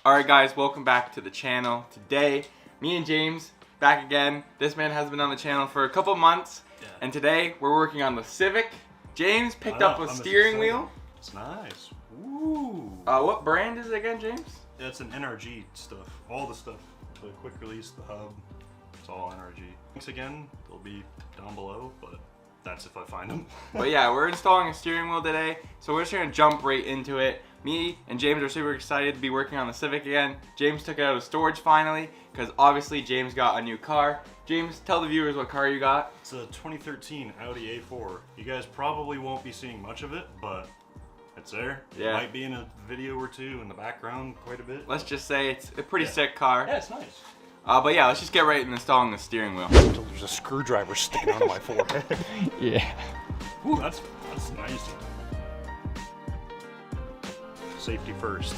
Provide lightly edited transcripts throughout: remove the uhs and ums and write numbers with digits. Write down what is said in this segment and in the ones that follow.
Alright guys, welcome back to the channel. Today, me and James, back again. This man has been on the channel for a couple months. Yeah. And today, we're working on the Civic. James picked up a steering wheel. It's nice. Ooh. What brand is it again, James? Yeah, it's an NRG stuff. All the stuff. The quick release, the hub. It's all NRG. Links again, they'll be down below, but that's if I find them. But yeah, we're installing a steering wheel today, so we're just gonna jump right into it. Me and James are super excited to be working on the Civic again. James took it out of storage finally, because obviously James got a new car. James, tell the viewers what car you got. It's a 2013 Audi A4. You guys probably won't be seeing much of it, but it's there. Yeah. It might be in a video or two in the background quite a bit. Let's just say it's a pretty sick car. Yeah, it's nice. But yeah, let's just get right into installing the steering wheel. There's a screwdriver sticking out of my forehead. Yeah. Ooh, that's nice. Safety first.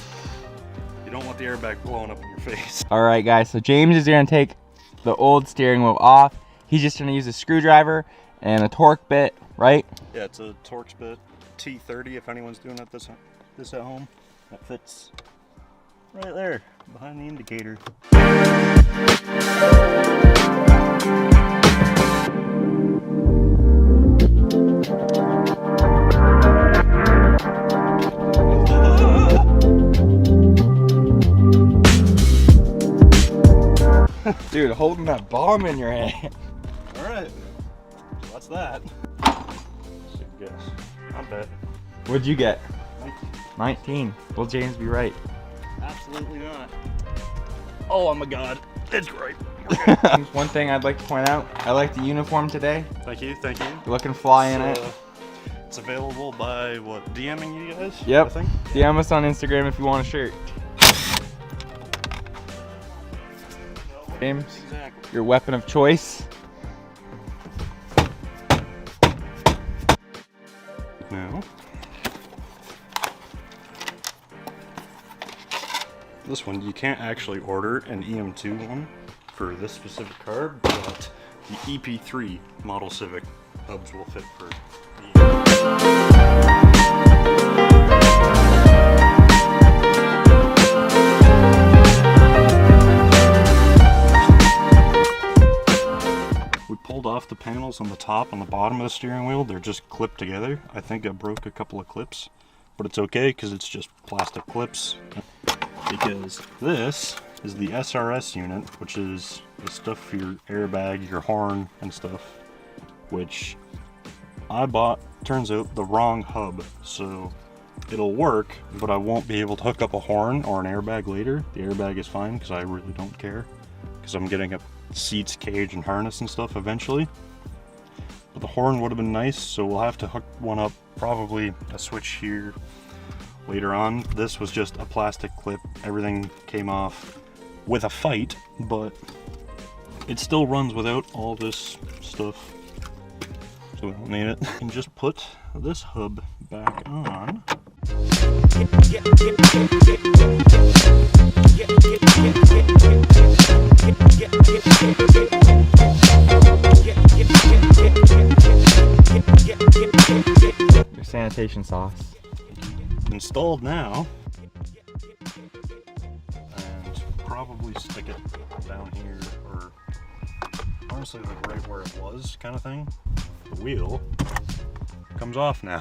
You don't want the airbag blowing up in your face. Alright guys, so James is gonna take the old steering wheel off. He's just gonna use a screwdriver and a torque bit, right? Yeah, it's a Torx bit T30 if anyone's doing this at home. That fits right there behind the indicator. Dude, holding that bomb in your hand. Alright, so that's that. Good guess. Not bad. What'd you get? 19. 19. Will James be right? Absolutely not. Oh my god, it's great. One thing I'd like to point out, I like the uniform today. Thank you, thank you. You're looking fly in it. It's available by, what, DMing you guys? Yep. I think? DM us on Instagram if you want a shirt. James, Exactly. your weapon of choice. Now, this one, you can't actually order an EM2 one for this specific car, but the EP3 model Civic hubs will fit for off the panels on the top and the bottom of the steering wheel. They're just clipped together. I think I broke a couple of clips, but it's okay because it's just plastic clips. Because this is the SRS unit, which is the stuff for your airbag, your horn and stuff, which I bought, turns out, the wrong hub. So it'll work, but I won't be able to hook up a horn or an airbag later. The airbag is fine because I really don't care, because I'm getting a seats, cage, and harness and stuff eventually. But the horn would have been nice, so we'll have to hook one up, probably a switch here later on. This was just a plastic clip. Everything came off with a fight, but it still runs without all this stuff, so we don't need it. And just put this hub back on. Your sanitation sauce. Installed now, and probably stick it down here, or honestly like right where it was, kind of thing. The wheel comes off now.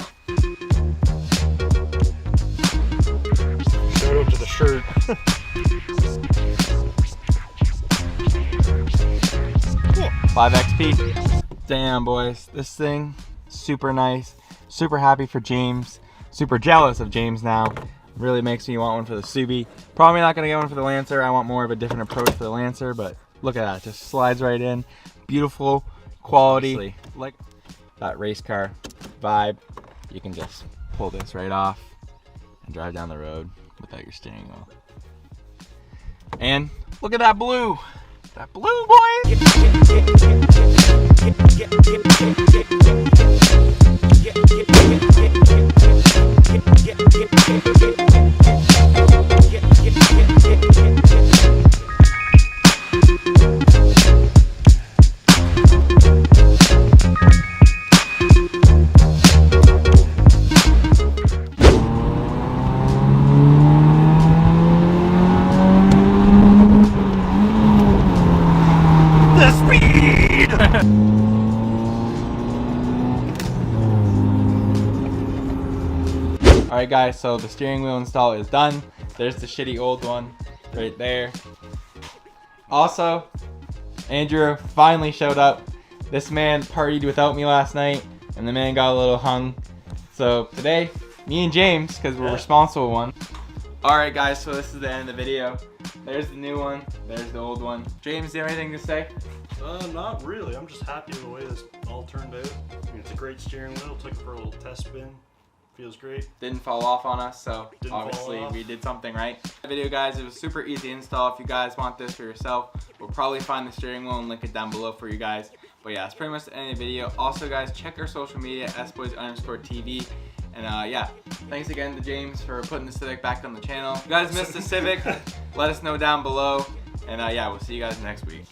Shout out to the shirt. 5 XP. Damn boys, this thing, super nice. Super happy for James. Super jealous of James now. Really makes me want one for the Subi. Probably not gonna get one for the Lancer. I want more of a different approach for the Lancer, but look at that, just slides right in. Beautiful quality. Like that race car vibe. You can just pull this right off and drive down the road without your steering wheel. And look at that blue. That blue, boys! guys, so the steering wheel install is done. There's the shitty old one right there. Also, Andrew finally showed up. This man partied without me last night, and the man got a little hung. So today, me and James, because we're responsible one. Alright guys, so this is the end of the video. There's the new one, there's the old one. James, do you have anything to say? Not really. I'm just happy with the way this all turned out. I mean, it's a great steering wheel. Took it for a little test spin. Feels great. Didn't fall off on us, so Didn't obviously fall off. we did something right. The video, guys, it was super easy install. If you guys want this for yourself, we'll probably find the steering wheel and link it down below for you guys. But yeah, that's pretty much the end of the video. Also, guys, check our social media, sboys_TV. And yeah, thanks again to James for putting the Civic back on the channel. If you guys missed the Civic, let us know down below. And yeah, we'll see you guys next week.